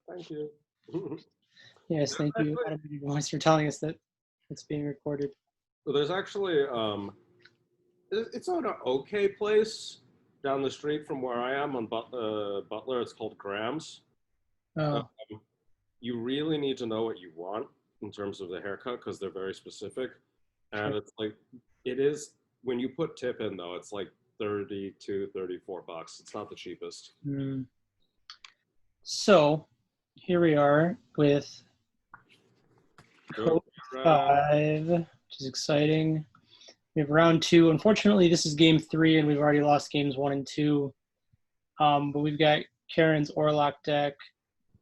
Thank you. Yes, thank you. Actually, Automated voice for telling us that it's being recorded. there's actually it's an okay place down the street from where I am on Butler. It's called Graham's. Um, Oh, you really need to know what you want in terms of the haircut because they're very specific, sure. and it's like it is when you put tip in though, it's like 34 bucks. It's not the cheapest. Mm. So here we are with Go Code round. 5, which is exciting. We have round 2. Unfortunately, this is game 3, and we've already lost games 1 and 2. But we've got Karen's Orlock deck,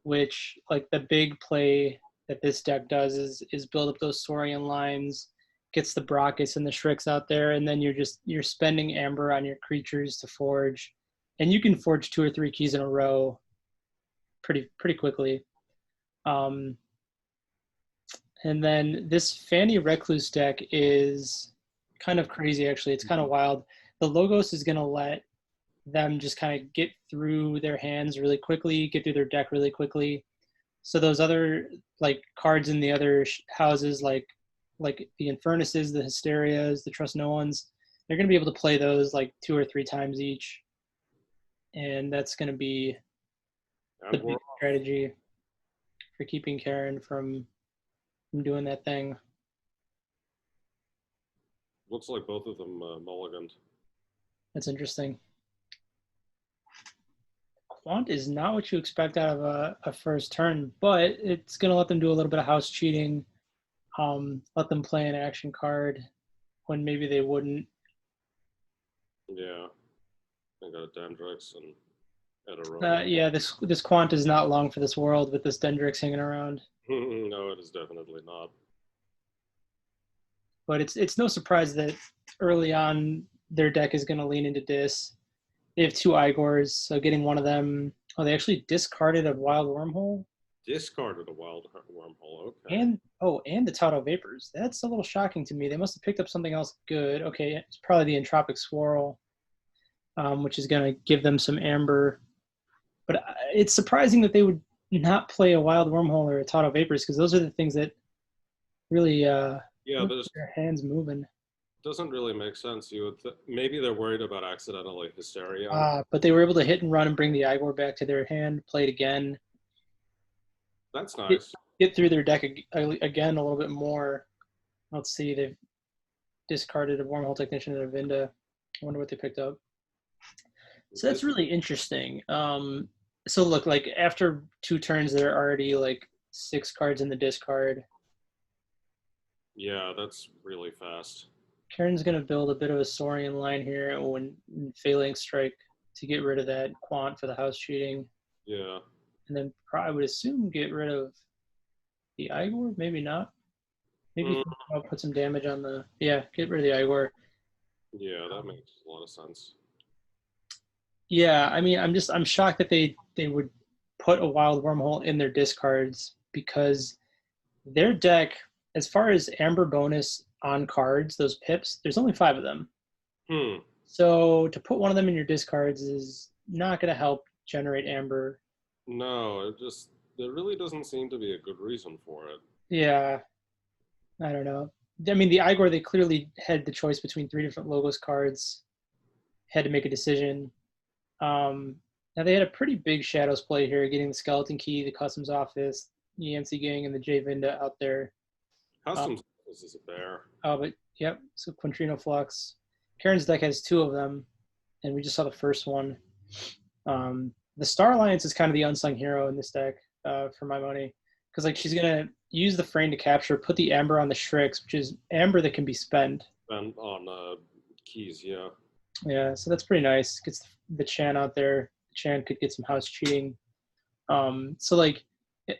which, like, the big play that this deck does is build up those Saurian lines, gets the Brachus and the Shrix out there, and then you're spending Amber on your creatures to forge, and you can forge 2 or 3 keys in a row pretty quickly. And then this Fanny Recluse deck is kind of crazy, actually. It's kind of wild. The Logos is going to let them just kind of get through their hands really quickly, get through their deck really quickly. So those other like cards in the other houses, like the Infernuses, the Hysterias, the Trust No Ones, they're going to be able to play those like 2 or 3 times each, and that's going to be the And we're big strategy for keeping Karen from doing that thing. looks like both of them mulliganed. That's interesting. Quant is not what you expect out of a first turn, but it's going to let them do a little bit of house cheating, let them play an action card when maybe they wouldn't. Yeah, I got a Dandrix and Yeah, this Quant is not long for this world with this Dendrix hanging around. No, it is definitely not. But it's no surprise that early on their deck is going to lean into Dis. They have 2 Igors, so getting one of them. Oh, they actually discarded a Wild Wormhole. Discarded a wild wormhole. Okay. And the Tauto Vapors. That's a little shocking to me. They must have picked up something else good. Okay, it's probably the Entropic Swirl, which is going to give them some amber. But it's surprising that they would not play a Wild Wormhole or a Tauto Vapors, because those are the things that really Yeah, get this their hands moving. doesn't really make sense. You would maybe they're worried about accidentally hysteria. But they were able to hit and run and bring the Igor back to their hand, play it again, That's get, nice. get through their deck again a little bit more. Let's see, they've discarded a Wormhole Technician and a Vinda. I wonder what they picked up. So that's really interesting. So look, like after 2 turns, there are already like 6 cards in the discard. Yeah, that's really fast. Karen's gonna build a bit of a Saurian line here when failing strike to get rid of that Quant for the house cheating, Yeah. and then I would assume get rid of the Igor. Maybe not. Maybe Mm, I'll put some damage on the get rid of the Igor. yeah, that makes a lot of sense. Yeah, I mean, I'm shocked that they would put a Wild Wormhole in their discards, because their deck, as far as Amber bonus on cards, those pips, there's only 5 of them. Hmm. So to put one of them in your discards is not going to help generate Amber. No, there really doesn't seem to be a good reason for it. Yeah, I don't know. I mean, the Igor, they clearly had the choice between 3 different Logos cards, had to make a decision. Now they had a pretty big Shadows play here, getting the Skeleton Key, the Customs Office, Yancey Gang, and the J Vinda out there. Customs is a bear. But yep, so Quintrino Flux. Karen's deck has 2 of them, and we just saw the first one. The Star Alliance is kind of the unsung hero in this deck, for my money, because like she's gonna use the Frame to capture, put the Amber on the Shrix, which is Amber that can be spent. And on keys, yeah. Yeah, so that's pretty nice. Gets the Chan out there. Chan could get some house cheating. So like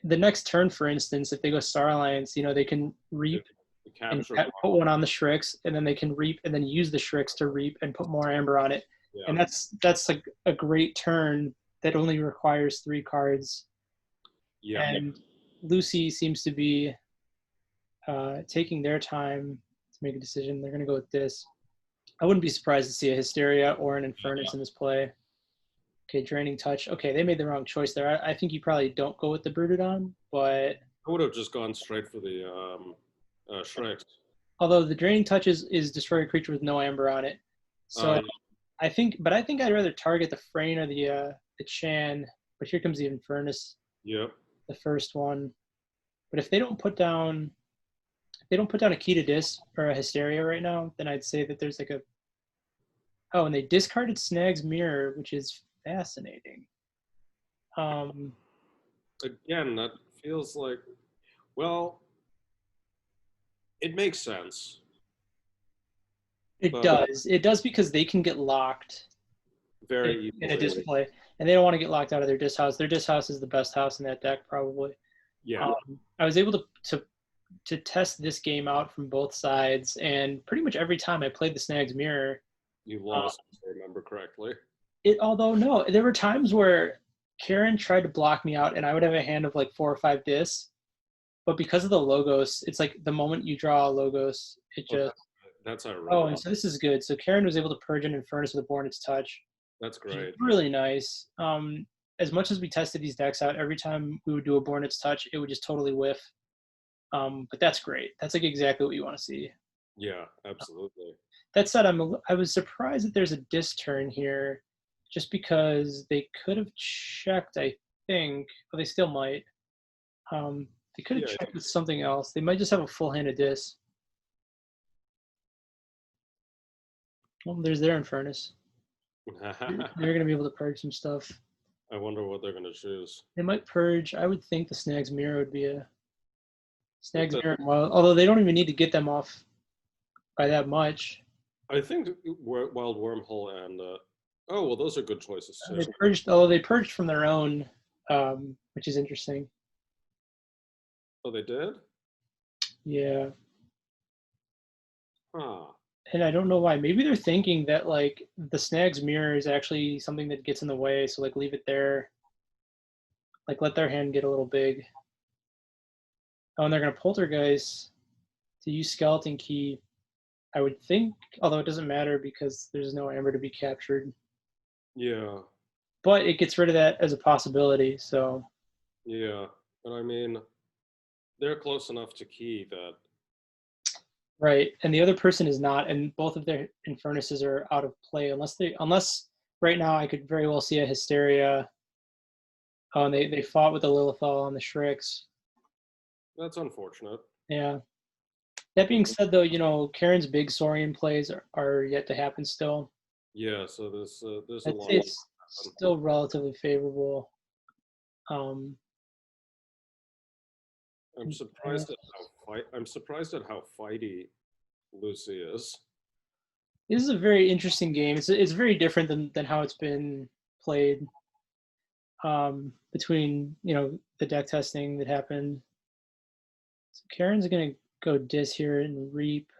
the next turn, for instance, if they go Star Alliance, they can reap The and capture. put one on the Shrix, and then they can reap and then use the Shrix to reap and put more Amber on it. Yeah. And that's like a great turn that only requires 3 cards. Yeah. And Lucy seems to be taking their time to make a decision. They're going to go with this. I wouldn't be surprised to see a Hysteria or an Infernus in this play. Okay, Draining Touch. Okay, they made the wrong choice there. I think you probably don't go with the Brutodon, but I would have just gone straight for the Shreks. although the Draining Touch is destroy a creature with no amber on it. So Yeah. I think I'd rather target the Frayne or the Chan. But here comes the Infernus, Yep. the first one. But if they don't put down a Key to Dis or a Hysteria right now, then I'd say that there's like a and they discarded Snag's Mirror, which is fascinating. Again, that feels like, well, it makes sense, It but does. It does because they can get locked very in a easily. display, and they don't want to get locked out of their disc house. Their disc house is the best house in that deck, probably. Yeah. I was able to test this game out from both sides, and pretty much every time I played the Snag's Mirror, You lost, if I remember correctly. although no, there were times where Karen tried to block me out, and I would have a hand of like 4 or 5 discs. But because of the logos, it's like the moment you draw a logos, it just. That's ironic. Oh, and so this is good. So Karen was able to purge an Infernus with a Born Its Touch. That's great. Really nice. As much as we tested these decks out, every time we would do a Born Its Touch, it would just totally whiff. But that's great. That's like exactly what you want to see. Yeah, absolutely. That said, I was surprised that there's a disc turn here, just because they could have checked. I think, but they still might. They could have checked with something else. They might just have a full hand of disc. Well, there's their Infernus. They're going to be able to purge some stuff. I wonder what they're going to choose. They might purge. I would think the Snag's Mirror would be a Snag's Mirror. Well, although they don't even need to get them off by that much. I think Wild Wormhole and oh well, those are good choices too. They purged, although they purged from their own, which is interesting. Oh, they did? Yeah. Huh. And I don't know why. Maybe they're thinking that like the Snag's Mirror is actually something that gets in the way, so like leave it there. Like let their hand get a little big. Oh, and they're gonna Poltergeist to use Skeleton Key. I would think, although it doesn't matter because there's no amber to be captured. Yeah. But it gets rid of that as a possibility, so. Yeah, and I mean, they're close enough to key that. Right, and the other person is not, and both of their Infernuses are out of play unless right now I could very well see a Hysteria. Oh, and they fought with the Lilithal on the Shreks. That's unfortunate. Yeah. That being said, though, Karen's big Saurian plays are yet to happen still. Yeah, so there's a I'd lot. say it's still relatively favorable. I'm surprised at how fighty Lucy is. This is a very interesting game. It's very different than how it's been played. Between the deck testing that happened. So Karen's gonna go Dis here and Reap.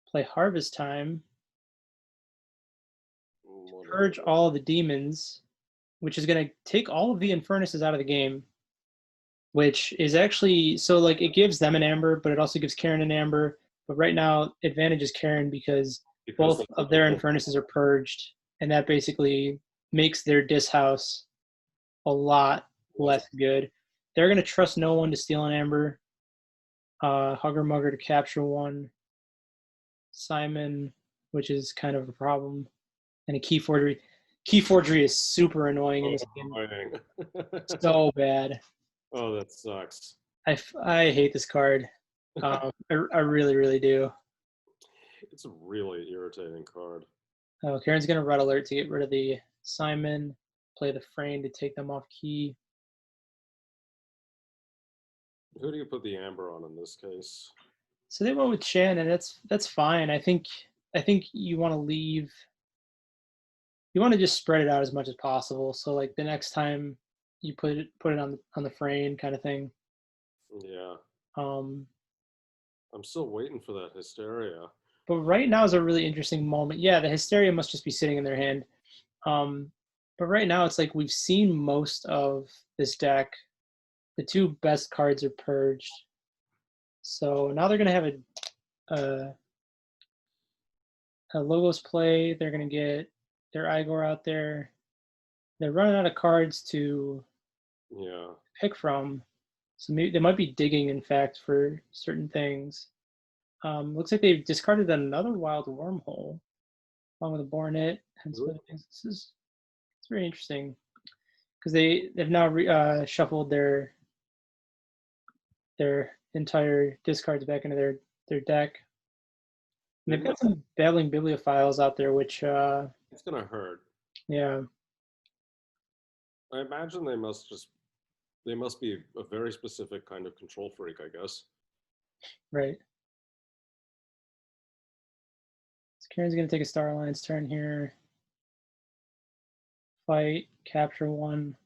Play Harvest Time. Purge all the demons, which is gonna take all of the Infernuses out of the game. Which is actually like it gives them an amber, but it also gives Karen an amber. But right now, advantage is Karen because both of their Infernuses are purged, and that basically makes their Dis house a lot less good. They're going to trust no one to steal an amber. Hugger Mugger to capture one. Simon, which is kind of a problem. And a key forgery. Key forgery is super annoying in this game. So bad. Oh, that sucks. I hate this card. I really, really do. It's a really irritating card. Oh, Karen's going to Red Alert to get rid of the Simon. Play the Frayne to take them off key. Who do you put the amber on in this case? So they went with Shan, and that's fine. I think you want to leave. You want to just spread it out as much as possible. So like the next time you put it on the Frayne kind of thing. Yeah. I'm still waiting for that Hysteria. But right now is a really interesting moment. Yeah, the Hysteria must just be sitting in their hand. But right now it's like we've seen most of this deck. The two best cards are purged. So now they're going to have a Logos play. They're going to get their Igor out there. they're running out of cards to Yeah. pick from. So maybe they might be digging, in fact, for certain things. Looks like they've discarded another wild wormhole along with a Bornet and some other things. It's very interesting because they've now shuffled their entire discards back into their deck. And they've got some battling bibliophiles out there, which It's gonna hurt. yeah, I imagine they must be a very specific kind of control freak, I guess. right. So Karen's gonna take a Star Alliance turn here. Fight, capture one.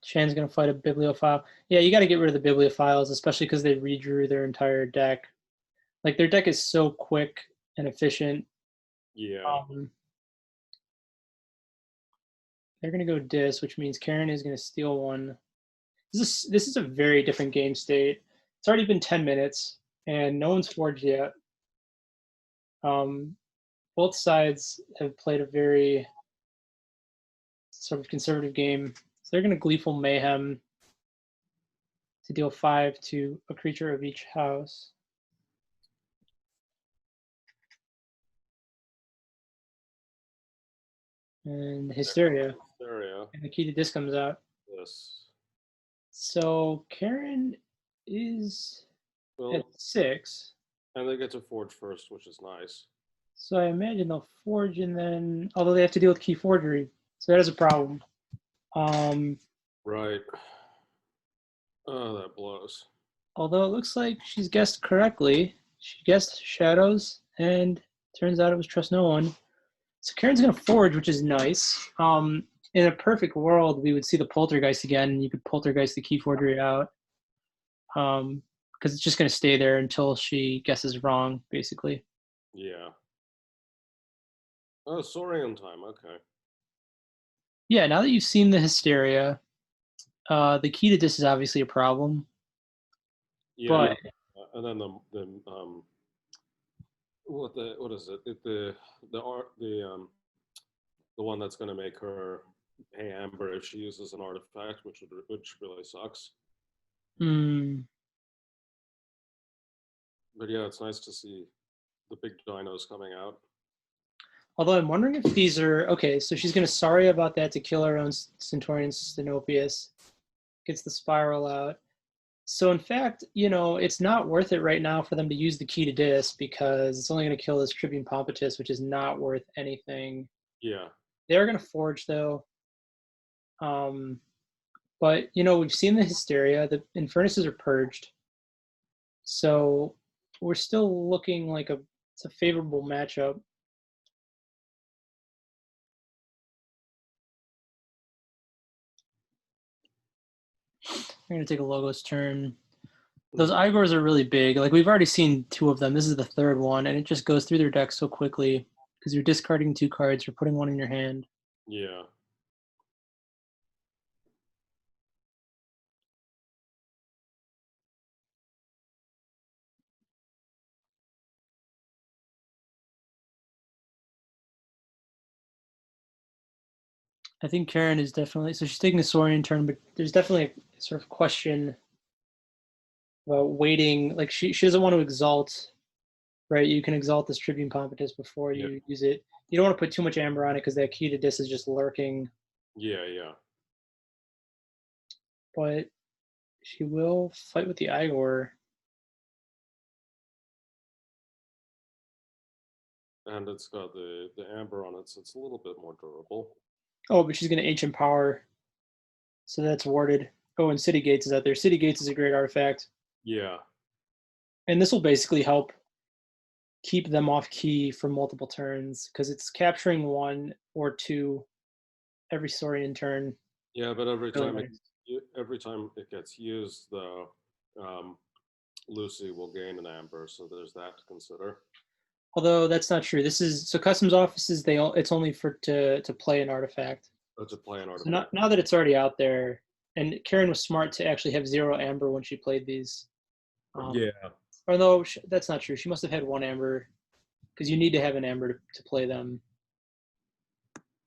Shan's gonna fight a bibliophile. Yeah, you got to get rid of the bibliophiles, especially because they redrew their entire deck. Like their deck is so quick and efficient. Yeah. They're gonna go dis, which means Karen is gonna steal one. This is a very different game state. It's already been 10 minutes and no one's forged yet. Both sides have played a very sort of conservative game. So they're gonna Gleeful Mayhem to deal 5 to a creature of each house. And Hysteria. Hysteria. And the key to dis comes out. Yes. So Karen is Well, at 6. and they get to forge first, which is nice. So I imagine they'll forge and then, although they have to deal with key forgery. So that is a problem. Right. Oh, that blows. Although it looks like she's guessed correctly. She guessed shadows, and turns out it was trust no one. So Karen's gonna forge, which is nice. In a perfect world, we would see the poltergeist again, and you could poltergeist the key forgery out. Because it's just gonna stay there until she guesses wrong, basically. Yeah. Oh, Saurian time. Okay. Yeah, now that you've seen the hysteria, the key to dis is obviously a problem. Yeah. But And then what is it? The one that's going to make her pay Amber if she uses an artifact, which really sucks. But yeah, it's nice to see the big dinos coming out. Although I'm wondering if these are okay. So she's gonna sorry about that to kill her own Centaurian Stenopius. Gets the spiral out. So in fact, it's not worth it right now for them to use the key to dis because it's only going to kill this Tribune Pompatus, which is not worth anything. Yeah. They're going to forge though. But we've seen the hysteria. The Infernuses are purged, so we're still looking like it's a favorable matchup. I'm going to take a Logos turn. Those Igors are really big. Like we've already seen 2 of them. This is the 3rd one, and it just goes through their deck so quickly because you're discarding 2 cards, you're putting 1 in your hand. Yeah. I think Karen is definitely so she's taking a Saurian turn, but there's definitely a sort of question about waiting. Like she doesn't want to exalt, right? You can exalt this Tribune Pompatus before you use it. You don't want to put too much amber on it because that key to dis is just lurking. Yeah, yeah. But she will fight with the Igor. And it's got the amber on it, so it's a little bit more durable. Oh, but she's going to Ancient Power. So that's warded. Oh, and City Gates is out there. City Gates is a great artifact. Yeah. And this will basically help keep them off key for multiple turns because it's capturing 1 or 2 every Saurian turn. Yeah, but every time it gets used, though, Lucy will gain an amber, so there's that to consider. Although that's not true. This is so customs offices. It's only for to play an artifact. Oh, to play an artifact. So now that it's already out there, And Karen was smart to actually have 0 amber when she played these. Yeah. Or no, that's not true. She must have had 1 amber because you need to have an amber to play them.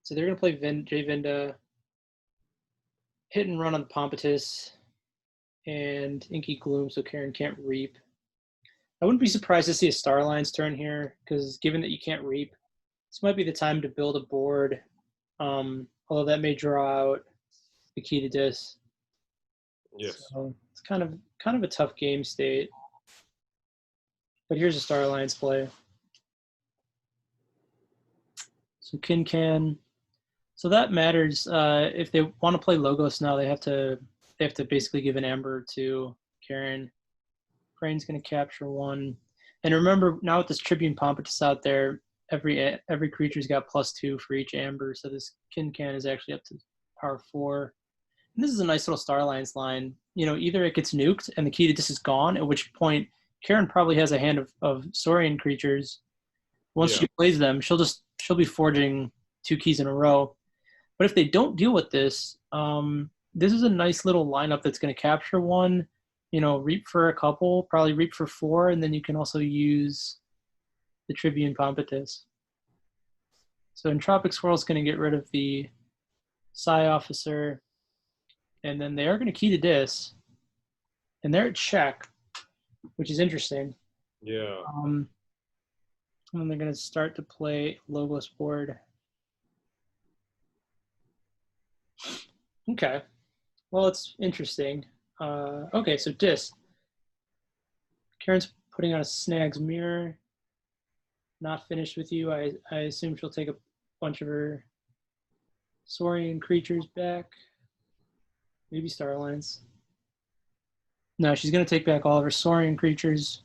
So they're going to play J Vinda, hit and run on the Pompatus, and Inky Gloom, so Karen can't reap. I wouldn't be surprised to see a Starline's turn here, because given that you can't reap, this might be the time to build a board. Although that may draw out the key to dis. Yes. So it's kind of a tough game state. But here's a Starline's play. So Kincan. So that matters. If they want to play Logos now, they have to basically give an amber to Karen. Crane's going to capture 1. And remember, now with this Tribune Pompatus out there, every creature's got +2 for each amber. So this Kincan is actually up to power 4. And this is a nice little Starlines line. You know, either it gets nuked and the key to dis is gone, at which point Karen probably has a hand of Saurian creatures. Once she plays them, she'll be forging 2 keys in a row. But if they don't deal with this, this is a nice little lineup that's going to capture 1, you know, reap for a couple, probably reap for 4, and then you can also use the Tribune Pompatus. So Entropic Swirl is going to get rid of the Psi Officer, and then they are going to key to dis, and they're at check, which is interesting. Yeah. And they're going to start to play Logos board. Okay. Well, it's interesting. Okay, so dis. Karen's putting on a Snag's Mirror. Not finished with you. I assume she'll take a bunch of her Saurian creatures back. Maybe Starlines. No, she's going to take back all of her Saurian creatures.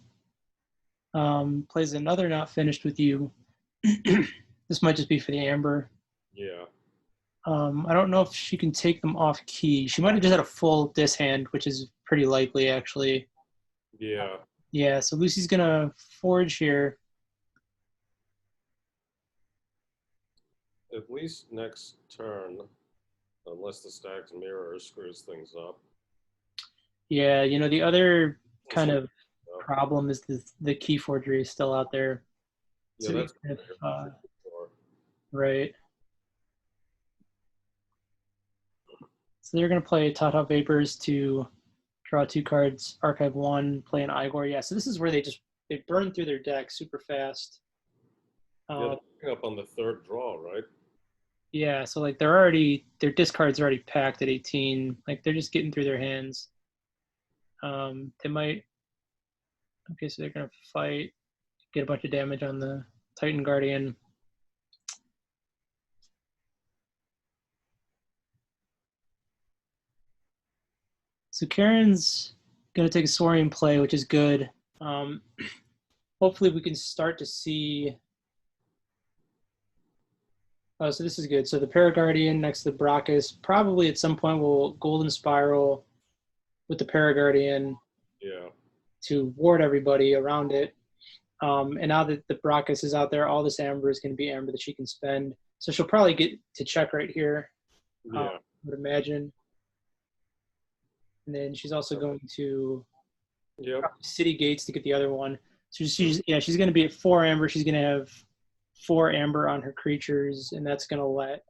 Plays another not finished with you. This might just be for the amber. Yeah. I don't know if she can take them off key. She might have just had a full dis hand, which is pretty likely, actually. Yeah. Yeah, so Lucy's going to forge here. At least next turn, unless the Stag's Mirror screws things up. Yeah, you know, the other kind of problem is the key forgery is still out there. Yeah, So that's if, right. So they're going to play Tata Vapors to draw 2 cards, archive 1, play an Igor. Yeah, so this is where they burn through their deck super fast. Yeah, they're picking up on the 3rd draw, right? Yeah, so like their discards are already packed at 18. Like they're just getting through their hands. They might. Okay, so they're gonna fight, get a bunch of damage on the Titan Guardian. So Karen's gonna take a Saurian play, which is good. Hopefully we can start to see. Oh, so this is good. So the Paraguardian next to the Brachus, probably at some point will Golden Spiral with the Paraguardian to ward everybody around it. And now that the Brachus is out there, all this amber is going to be amber that she can spend. So she'll probably get to check right here, I would imagine. And then she's also going to City Gates to get the other one. So she's going to be at 4 amber. She's going to have 4 amber on her creatures, and that's going to let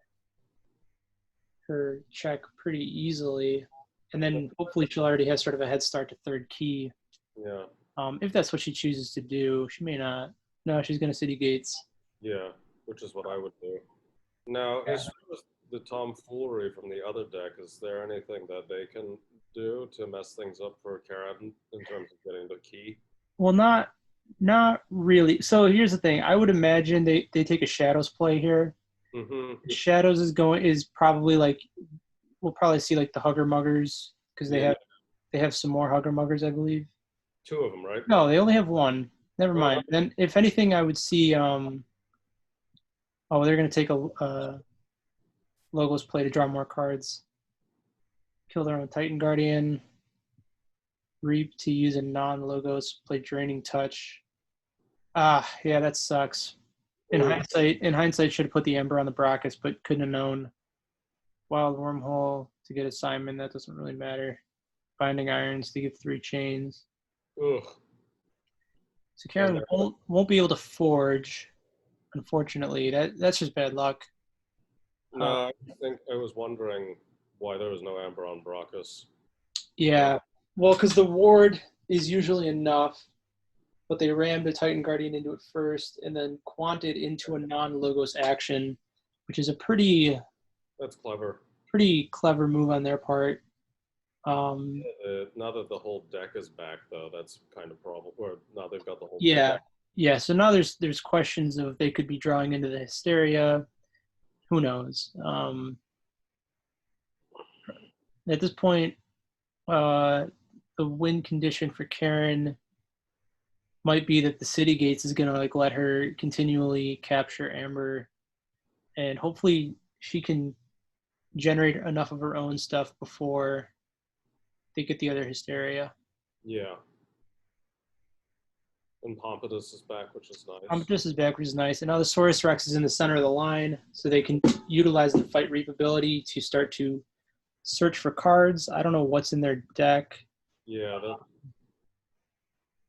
her check pretty easily. And then hopefully she'll already have sort of a head start to 3rd key. Yeah. If that's what she chooses to do. She may not. No, she's going to City Gates. Yeah, which is what I would do. Now, as far as the tomfoolery from the other deck, is there anything that they can do to mess things up for Karen in terms of getting the key? Well, not really. So here's the thing. I would imagine they take a Shadows play here. Mm-hmm. Shadows is probably like, we'll probably see like the Hugger Muggers, because they have some more Hugger Muggers, I believe. 2 of them, right? No, they only have 1. Never mind. Then if anything, I would see. They're going to take a Logos play to draw more cards. Kill their own Titan Guardian. Reap to use a non-Logos, play Draining Touch. Yeah, that sucks. In hindsight, should have put the Ember on the Brachus, but couldn't have known. Wild Wormhole. to get a Simon. That doesn't really matter. Binding irons to get 3 chains. Ugh. So Karen won't be able to forge, unfortunately. That's just bad luck. No, I was wondering why there was no amber on Brachus. Yeah, well, because the ward is usually enough, but they rammed the Titan Guardian into it first, and then quanted into a non-logos action, which is a pretty That's clever. pretty clever move on their part. Now that the whole deck is back, though, that's kind of problem. Or now they've got the whole Yeah, deck. yeah. So now there's questions of they could be drawing into the Hysteria. Who knows? At this point, the win condition for Karen might be that the City Gates is gonna like let her continually capture Amber, and hopefully she can generate enough of her own stuff before they get the other Hysteria. Yeah. And Pompatus is back, which is nice. Pompatus is back, which is nice. And now the Saurus Rex is in the center of the line, so they can utilize the Fight Reap ability to start to search for cards. I don't know what's in their deck. Yeah,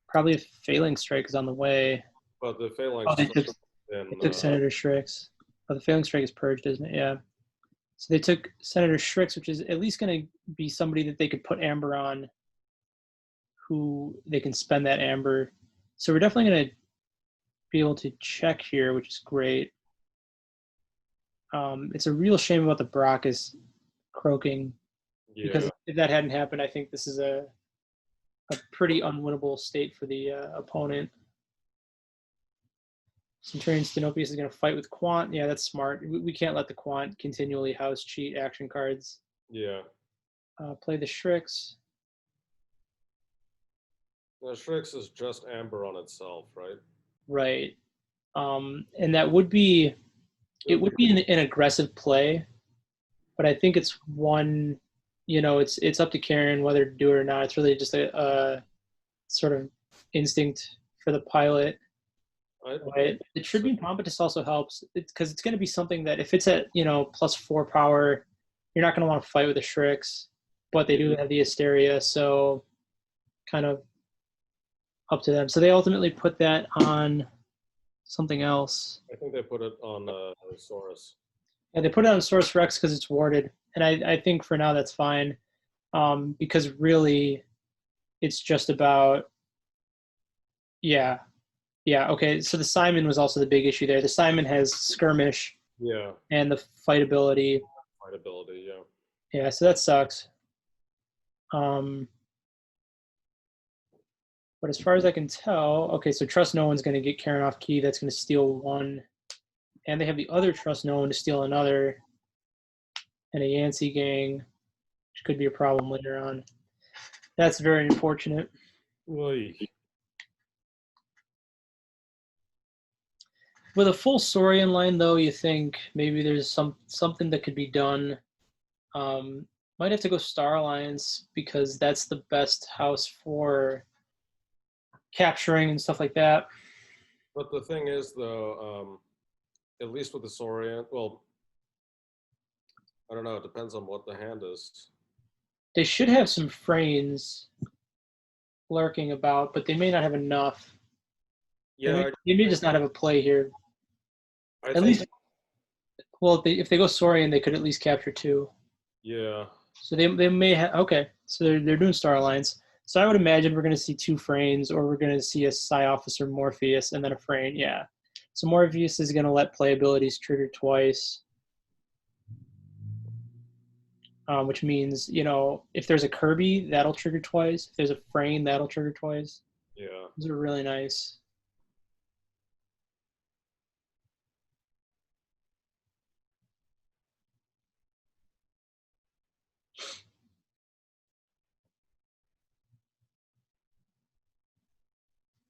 Probably a Failing Strike is on the way. but the Phalanx. Oh, they took Senator Shrix. Oh, the Failing Strike is purged, isn't it? Yeah. So they took Senator Shrix, which is at least going to be somebody that they could put Amber on, who they can spend that Amber. So we're definitely going to be able to check here, which is great. It's a real shame about the Brachus croaking, because if that hadn't happened, I think this is a pretty unwinnable state for the opponent. Centurion Stenopius is going to fight with Quant. Yeah, that's smart. We can't let the Quant continually house cheat action cards. Yeah. Play the Shrix. The Shrix is just Amber on itself, right? Right. And that would be, it would be an aggressive play, but I think it's one, it's up to Karen whether to do it or not. It's really just a sort of instinct for the pilot. Right. The Tribune Pompatus also helps because it's going to be something that if it's at, +4 power, you're not going to want to fight with the Shrix, but they do have the Hysteria, so kind of up to them. So they ultimately put that on something else. I think they put it on Saurus. Yeah, they put it on Saurus Rex because it's warded, and I think for now that's fine, because really it's just about, yeah, okay, so the Simon was also the big issue there. The Simon has skirmish and the fight ability. Fight ability, yeah. Yeah, so that sucks. But as far as I can tell, okay, so Trust No One's going to get Karen off key. That's going to steal 1. And they have the other Trust No One to steal another. And a Yancey gang, which could be a problem later on. That's very unfortunate. Oy. With a full Saurian line, though, you think maybe there's something that could be done. Might have to go Star Alliance because that's the best house for capturing and stuff like that. But the thing is, though, at least with the Saurian, well, I don't know. It depends on what the hand is. They should have some Frains lurking about, but they may not have enough. Yeah, they may just not have a play here. At least, well, if they go Saurian, they could at least capture 2. Yeah. So they may have, okay, so they're doing Star Alliance. So I would imagine we're going to see 2 Frains, or we're going to see a Psi Officer Morpheus and then a Frain, yeah. So Morpheus is going to let play abilities trigger twice, which means, if there's a Kirby, that'll trigger twice. If there's a Frain, that'll trigger twice. Yeah. Those are really nice.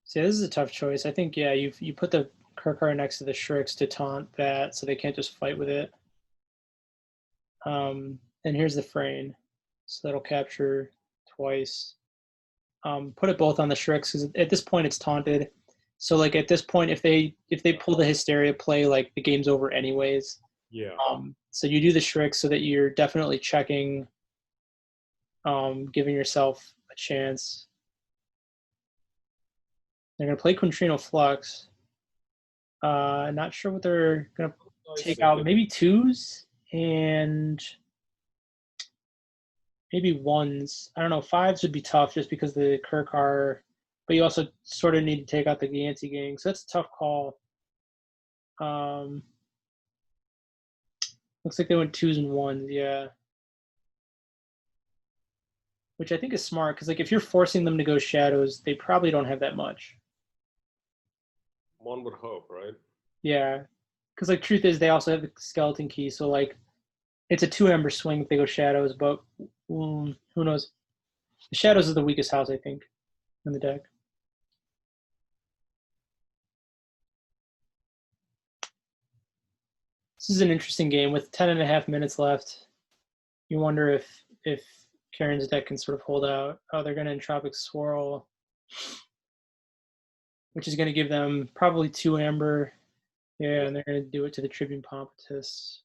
So this is a tough choice. I think, yeah, you put the Kirkar next to the Shrix to taunt that, so they can't just fight with it. And here's the Frain, so that'll capture twice. Put it both on the Shrix because at this point it's taunted. So like at this point, if they pull the Hysteria play, like the game's over anyways. Yeah. So you do the Shrix so that you're definitely checking giving yourself a chance. They're going to play Quintrino Flux. Not sure what they're going to take out. Maybe twos and maybe ones. I don't know. Fives would be tough just because the Kirk are, but you also sort of need to take out the Yancey gang. So that's a tough call. Looks like they went twos and ones, yeah. Which I think is smart because, like, if you're forcing them to go shadows, they probably don't have that much. One would hope, right? Yeah, because like truth is they also have the skeleton key, so like it's a 2-amber swing if they go shadows, but who knows? The shadows is the weakest house, I think, in the deck. This is an interesting game with 10.5 minutes left. You wonder if Karen's deck can sort of hold out. Oh, they're going to Entropic Swirl, which is going to give them probably 2 amber. Yeah, and they're going to do it to the Tribune Pompatus.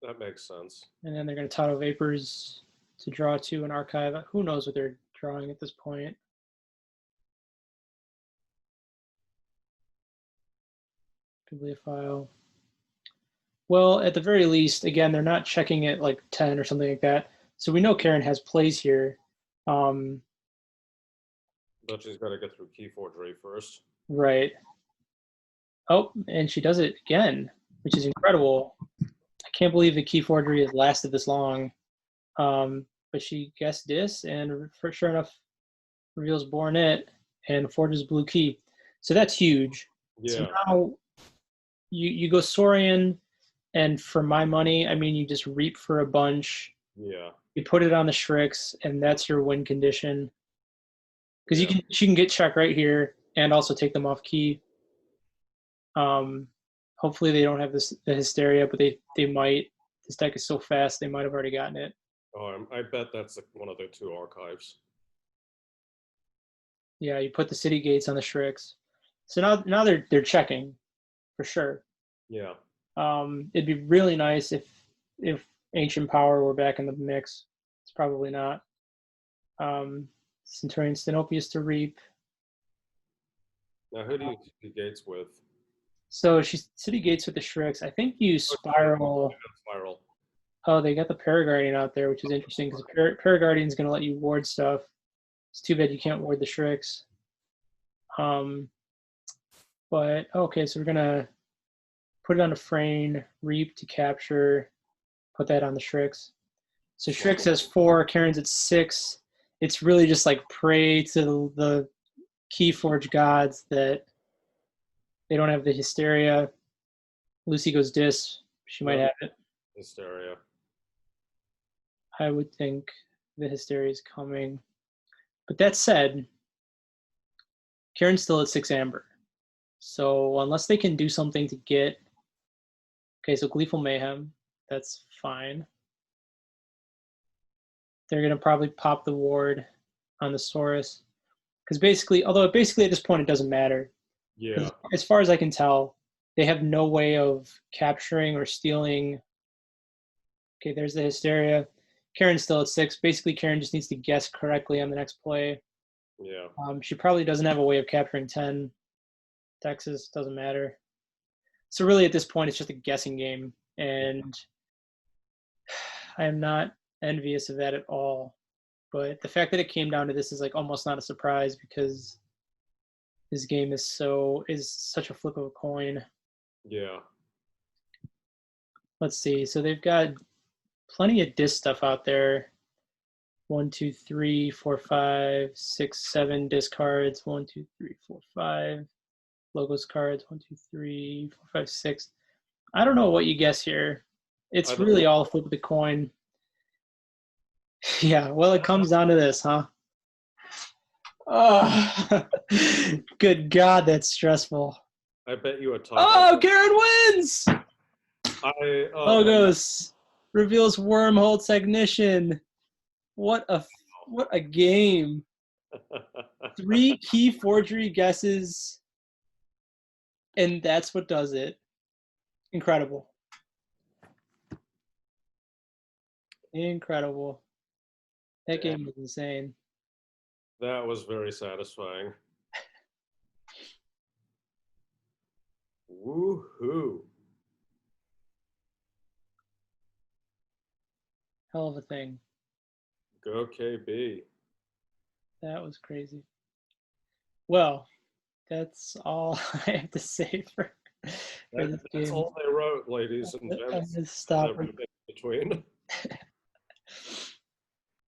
That makes sense. And then they're going to Tato Vapors to draw 2 and archive. Who knows what they're drawing at this point? Bibliophile. Well, at the very least, again, they're not checking it like 10 or something like that. So we know Karen has plays here. But she's got to get through keyforgery first. Right. Oh, and she does it again, which is incredible. I can't believe the keyforgery has lasted this long. But she guessed this, and for sure enough, reveals Bornet and forges blue key. So that's huge. Yeah. So now you go Saurian, and for my money, I mean, you just reap for a bunch. Yeah. You put it on the Shrix, and that's your win condition. Because she can get check right here and also take them off key. Hopefully they don't have the hysteria, but they might. This deck is so fast, they might have already gotten it. Oh, I bet that's one of their 2 archives. Yeah, you put the city gates on the Shrix. So now they're checking, for sure. Yeah. It'd be really nice if Ancient Power were back in the mix. It's probably not. Centurion Stenopius to reap. Now, who do you see gates with? So she's city gates with the Shrix. I think you spiral. Spiral. Oh, they got the Paraguardian out there, which is interesting because Paraguardian's going to let you ward stuff. It's too bad you can't ward the Shrix. But okay, so we're going to put it on a Frayne, reap to capture, put that on the Shrix. So Shrix has 4, Karen's at 6. It's really just like pray to the Keyforge gods that they don't have the hysteria. Lucy goes dis. She might have it. Hysteria. I would think the hysteria is coming. But that said, Karen's still at 6 amber. So unless they can do something to get... Okay, so Gleeful Mayhem. That's fine. They're going to probably pop the ward on the Saurus. Because basically at this point it doesn't matter. Yeah. As far as I can tell, they have no way of capturing or stealing. Okay, there's the hysteria. Karen's still at 6. Basically, Karen just needs to guess correctly on the next play. Yeah. She probably doesn't have a way of capturing 10. Texas doesn't matter. So really, at this point, it's just a guessing game, and I am not envious of that at all. But the fact that it came down to this is like almost not a surprise because this game is such a flip of a coin. Yeah. Let's see. So they've got plenty of disc stuff out there. 1, 2, 3, 4, 5, 6, 7 disc cards. 1, 2, 3, 4, 5 logos cards. 1, 2, 3, 4, 5, 6. I don't know what you guess here. It's really all a flip of the coin. Yeah, well, it comes down to this, huh? Oh, good God, that's stressful. I bet you a typo. Oh, Karen wins! Logos reveals Wormhole Technician. What a game. 3 key forgery guesses, and that's what does it. Incredible. Incredible. That Yeah, game was insane. that was very satisfying. Woohoo! Hell of a thing. Go KB. That was crazy. Well, that's all I have to say for this That's game. all they wrote, ladies and I'm gents, gonna and stop. everything in between.